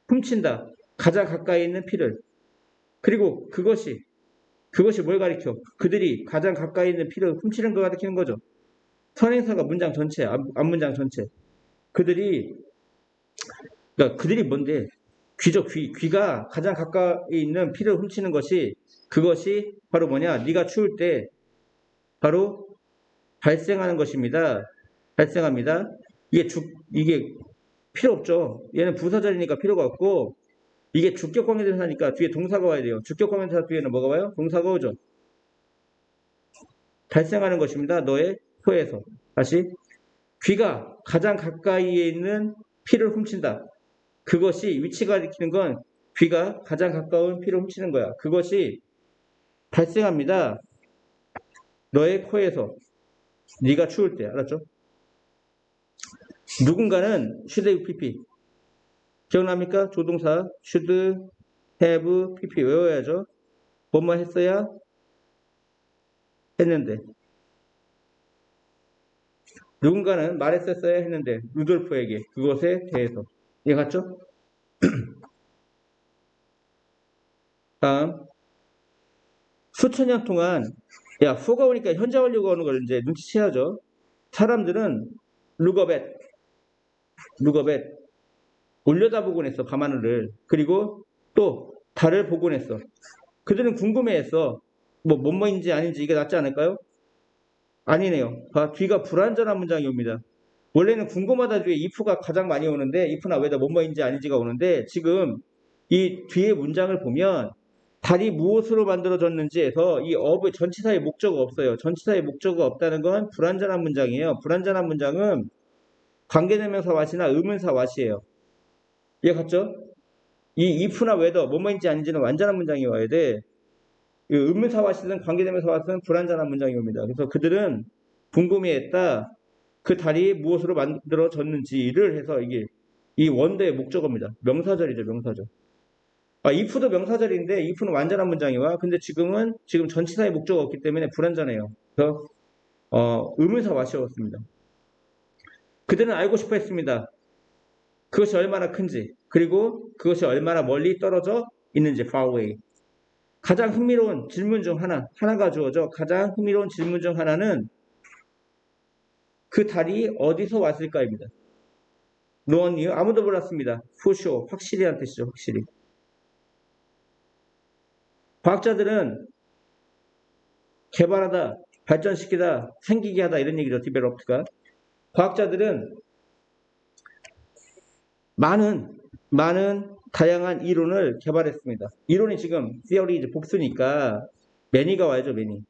훔친다. 가장 가까이 있는 피를. 그리고 그것이 뭘 가리켜? 그들이 가장 가까이 있는 피를 훔치는 걸 가리키는 거죠. 선행사가 문장 전체, 앞문장 전체. 그러니까 그들이 뭔데? 귀죠, 귀. 귀가 가장 가까이 있는 피를 훔치는 것이, 그것이 바로 뭐냐? 네가 추울 때 바로 발생하는 것입니다. 발생합니다. 이게 필요 없죠. 얘는 부사절이니까 필요가 없고, 이게 주격 관계대명사니까 뒤에 동사가 와야 돼요. 주격 관계대명사 뒤에는 뭐가 와요? 동사가 오죠. 발생하는 것입니다. 너의 코에서. 다시. 귀가 가장 가까이에 있는 피를 훔친다. 그것이 위치가 가리키는 건 귀가 가장 가까운 피를 훔치는 거야. 그것이 발생합니다. 너의 코에서. 네가 추울 때. 알았죠? 누군가는 should pp. 기억납니까? 조동사 should have pp 외워야죠. 뭐뭐 했어야 했는데. 누군가는 말했었어야 했는데 루돌프에게 그것에 대해서. 이해갔죠? 다음. 수천 년 동안 야 후가 오니까 현재 완료가 오는 걸 이제 눈치채야죠. 사람들은 룩업앳 올려다보곤 했어. 밤하늘을. 그리고 또 달을 보곤 했어. 그들은 궁금해했어. 뭐뭐인지 아닌지 이게 낫지 않을까요? 아니네요. 뒤가 불완전한 문장이 옵니다. 원래는 궁금하다 뒤에 if가 가장 많이 오는데 if나 whether 뭐뭐인지 아닌지가 오는데 지금 이 뒤에 문장을 보면 달이 무엇으로 만들어졌는지에서 이 of의 전치사의 목적어가 없어요. 전치사의 목적어가 없다는 건 불완전한 문장이에요. 불완전한 문장은 관계대명사 what이나 의문사 what이에요. 이해 갔죠? 이 if나 whether 뭐뭐인지 아닌지는 완전한 문장이 와야 돼. 의문사 what이든 관계대명사 what은 불완전한 문장이 옵니다. 그래서 그들은 궁금해했다. 그 달이 무엇으로 만들어졌는지를 해서 이게 이 원대의 목적어입니다. 명사절이죠, 명사절. if도 명사절인데 if는 완전한 문장이 와. 근데 지금 전치사의 목적어가 없기 때문에 불완전해요. 그래서 의문사 what이었습니다. 그들은 알고 싶어 했습니다. 그것이 얼마나 큰지, 그리고 그것이 얼마나 멀리 떨어져 있는지, far away. 가장 흥미로운 질문 중 하나가 주어져. 가장 흥미로운 질문 중 하나는 그 달이 어디서 왔을까입니다. No one knew. 아무도 몰랐습니다. For sure. 확실히 한 뜻이죠. 확실히. 과학자들은 개발하다, 발전시키다, 생기게 하다 이런 얘기죠. develop가. 과학자들은 많은 다양한 이론을 개발했습니다. 이론이 지금 theory 이제 복수니까 many가 와야죠. many.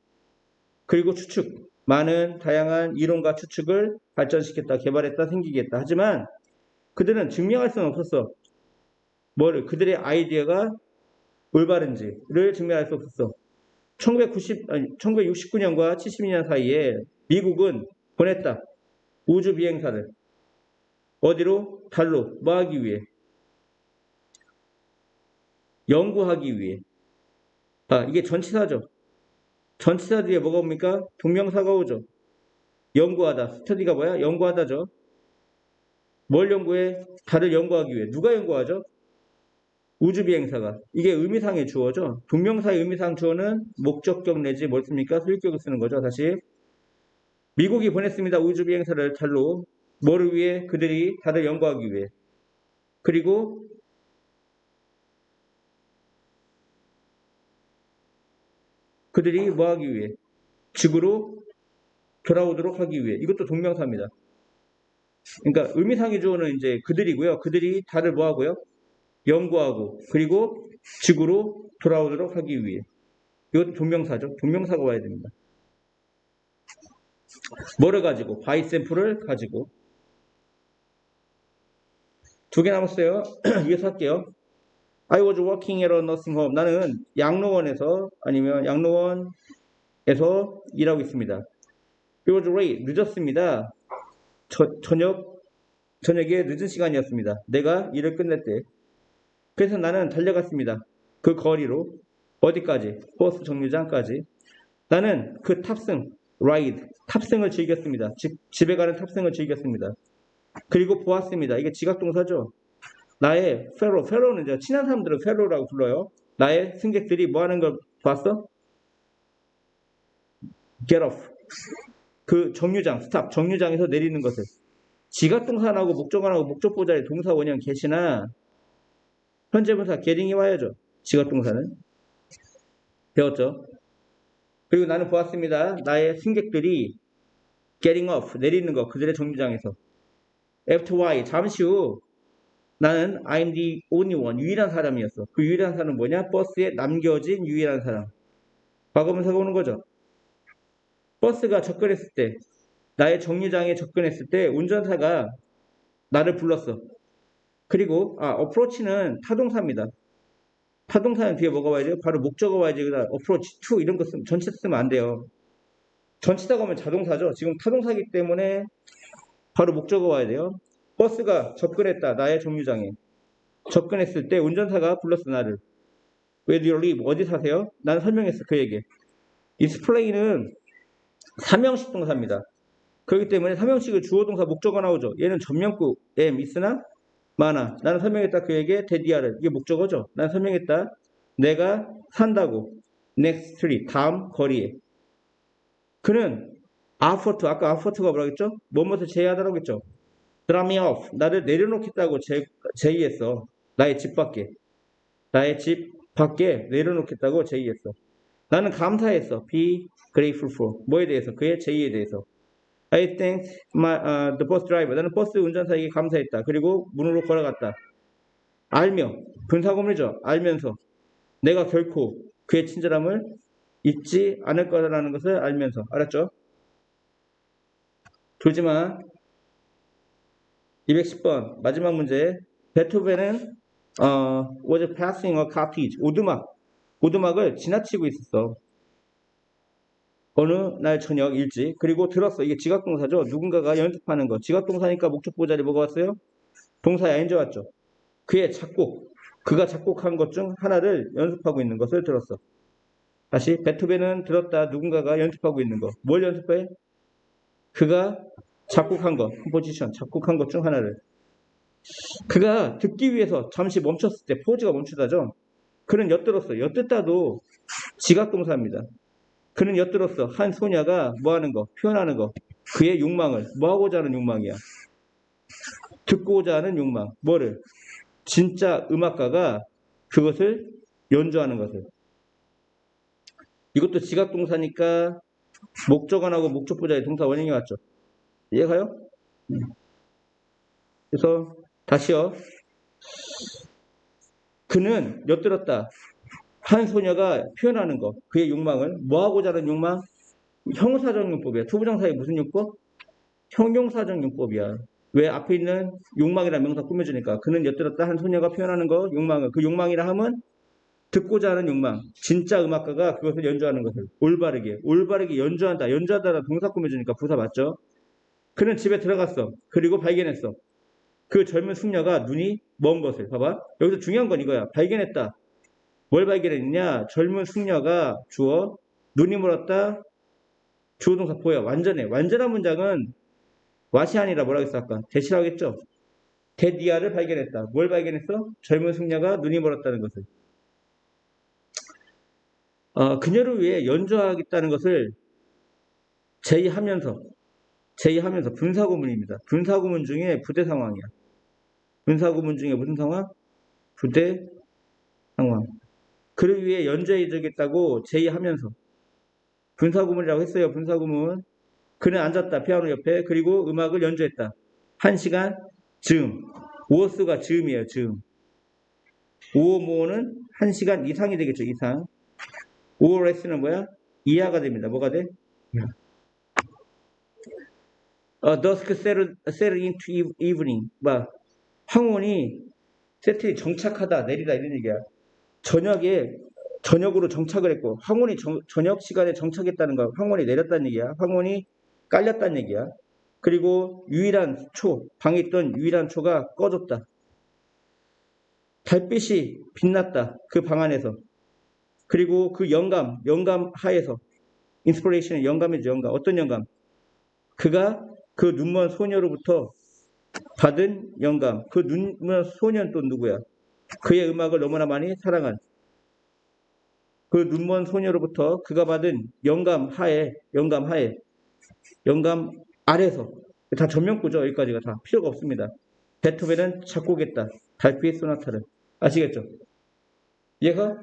그리고 추측. 많은 다양한 이론과 추측을 발전시켰다, 개발했다, 생기게 했다. 하지만 그들은 증명할 수는 없었어. 그들의 아이디어가 올바른지를 증명할 수 없었어. 1969년과 72년 사이에 미국은 보냈다. 우주 비행사를. 어디로? 달로. 뭐 하기 위해? 연구하기 위해. 이게 전치사죠. 전치사 뒤에 뭐가 옵니까? 동명사가 오죠. 연구하다. 스터디가 뭐야? 연구하다죠. 뭘 연구해? 달을 연구하기 위해. 누가 연구하죠? 우주비행사가. 이게 의미상의 주어죠. 동명사의 의미상 주어는 목적격 내지 뭘 씁니까? 소유격을 쓰는 거죠. 다시. 미국이 보냈습니다. 우주비행사를 달로. 뭐를 위해? 그들이 달을 연구하기 위해. 그리고 그들이 뭐 하기 위해? 지구로 돌아오도록 하기 위해. 이것도 동명사입니다. 그러니까 의미상의 주어는 이제 그들이고요. 그들이 달을 뭐 하고요? 연구하고 그리고 지구로 돌아오도록 하기 위해. 이것도 동명사죠. 동명사가 와야 됩니다. 뭐를 가지고? 바이 샘플을 가지고. 2개 남았어요. 이어서 할게요. I was working at a nursing home. 나는 양로원에서 아니면 양로원에서 일하고 있습니다. It was late. 늦었습니다. 저녁에 늦은 시간이었습니다. 내가 일을 끝냈대. 그래서 나는 달려갔습니다. 그 거리로. 어디까지? 버스 정류장까지. 나는 그 탑승을 즐겼습니다. 집에 가는 탑승을 즐겼습니다. 그리고 보았습니다. 이게 지각동사죠. 나의 페로는 이제 친한 사람들은 페로라고 불러요. 나의 승객들이 뭐 하는 걸 봤어? Get off. 그 정류장에서 내리는 것을. 지각동사 나오고 목적어 나오고 목적보 자리 동사 원형 get이나 현재분사 getting이 와야죠. 지각동사는. 배웠죠? 그리고 나는 보았습니다. 나의 승객들이 getting off, 내리는 거, 그들의 정류장에서. After while, 잠시 후 나는 I'm the only one, 유일한 사람이었어. 그 유일한 사람은 뭐냐? 버스에 남겨진 유일한 사람. 과거분사가 오는 거죠. 버스가 접근했을 때, 나의 정류장에 접근했을 때 운전사가 나를 불렀어. 그리고 approach는 타동사입니다. 타동사는 뒤에 뭐가 와야 돼요? 바로 목적어 와야지. approach to 이런 거 쓰면 전치사 쓰면 안 돼요. 전치사가 오면 자동사죠. 지금 타동사기 때문에 바로 목적어 와야 돼요. 버스가 접근했다. 나의 정류장에. 접근했을 때 운전사가 불렀어 나를. Where do you live? 어디 사세요? 난 설명했어 그에게. explain은 삼형식 동사입니다. 그렇기 때문에 삼형식의 주어 동사 목적어 나오죠. 얘는 전면구 am 있으나 많아. 나는 설명했다 그에게 데디아를. 이게 목적어죠. 난 설명했다. 내가 산다고. next street 다음 거리에. 그는 아포트 아까 아포트가 뭐라고 했죠? 뭐뭐를 제의하다라고 했죠. drop me off 나를 내려놓겠다고 제의했어. 나의 집 밖에. 나의 집 밖에 내려놓겠다고 제의했어. 나는 감사했어. Be grateful for. 뭐에 대해서? 그의 제의에 대해서. I thanked the bus driver. 나는 버스 운전사에게 감사했다. 그리고 문으로 걸어갔다. 알며. 분사구문이죠. 알면서. 내가 결코 그의 친절함을 잊지 않을 거라는 것을 알면서. 알았죠? 졸지마. 210번. 마지막 문제. 베토벤은 was passing a cottage. 오두막을 지나치고 있었어. 어느 날 저녁 일찍. 그리고 들었어. 이게 지각동사죠. 누군가가 연습하는 거. 지각동사니까 목적보 자리 뭐가 왔어요? 동사의 ing가 왔죠. 그가 작곡한 것 중 하나를 연습하고 있는 것을 들었어. 다시 베토벤은 들었다. 누군가가 연습하고 있는 거. 뭘 연습해? 그가 작곡한 것. 컴포지션. 작곡한 것 중 하나를. 그가 듣기 위해서 잠시 멈췄을 때 포즈가 멈추다죠. 그는 엿들었어. 엿듣다도 지각동사입니다. 그는 엿들었어. 한 소녀가 뭐하는 거? 표현하는 거. 그의 욕망을. 뭐하고자 하는 욕망이야? 듣고자 하는 욕망. 뭐를? 진짜 음악가가 그것을 연주하는 것을. 이것도 지각동사니까 목적어하고 목적보자의 동사 원형이 왔죠. 이해가요? 그래서 다시요. 그는 엿들었다. 한 소녀가 표현하는 거. 그의 욕망을. 뭐하고자 하는 욕망? 형용사적 용법이야. 투부정사의 무슨 용법? 형용사적 용법이야. 왜? 앞에 있는 욕망이라는 명사 꾸며주니까. 그는 엿들었다. 한 소녀가 표현하는 거. 욕망을. 그 욕망이라 함은 듣고자 하는 욕망. 진짜 음악가가 그것을 연주하는 것을. 올바르게 연주한다. 연주하다라 동사 꾸며주니까 부사 맞죠? 그는 집에 들어갔어. 그리고 발견했어. 그 젊은 숙녀가 눈이 먼 것을. 봐봐. 여기서 중요한 건 이거야. 발견했다. 뭘 발견했냐? 젊은 숙녀가 주어. 눈이 멀었다. 주어 동사 보여. 완전해. 완전한 문장은 what이 아니라 뭐라고 했어 아까? 대시라고 했죠? 데디아를 발견했다. 뭘 발견했어? 젊은 숙녀가 눈이 멀었다는 것을. 그녀를 위해 연주하겠다는 것을 제의하면서 분사구문입니다. 분사구문 중에 부대 상황이야. 분사구문 중에 무슨 상황? 부대 상황. 그를 위해 연주해주겠다고 제의하면서. 분사구문이라고 했어요. 분사구문. 그는 앉았다. 피아노 옆에. 그리고 음악을 연주했다. 1시간 즈음. 오어스가 즈음이에요. 즈음. 오어모어는 1시간 이상이 되겠죠. 이상. 오어레스는 뭐야? 이하가 됩니다. 뭐가 돼? dusk settled into evening. 황혼이 세틀이 정착하다, 내리다 이런 얘기야. 저녁으로 정착을 했고, 황혼이 저녁 시간에 정착했다는 거야. 황혼이 내렸다는 얘기야. 황혼이 깔렸다는 얘기야. 그리고 방에 있던 유일한 초가 꺼졌다. 달빛이 빛났다. 그 방 안에서. 그리고 그 영감 하에서. 인스피레이션의 영감이죠, 영감. 어떤 영감? 그가 그 눈먼 소녀로부터 받은 영감. 그 눈먼 소녀는 또 누구야? 그의 음악을 너무나 많이 사랑한. 그 눈먼 소녀로부터 그가 받은 영감 아래서. 다 전면구죠. 여기까지가 다 필요가 없습니다. 베토벤은 작곡했다. 달빛 소나타를. 아시겠죠? 이해가?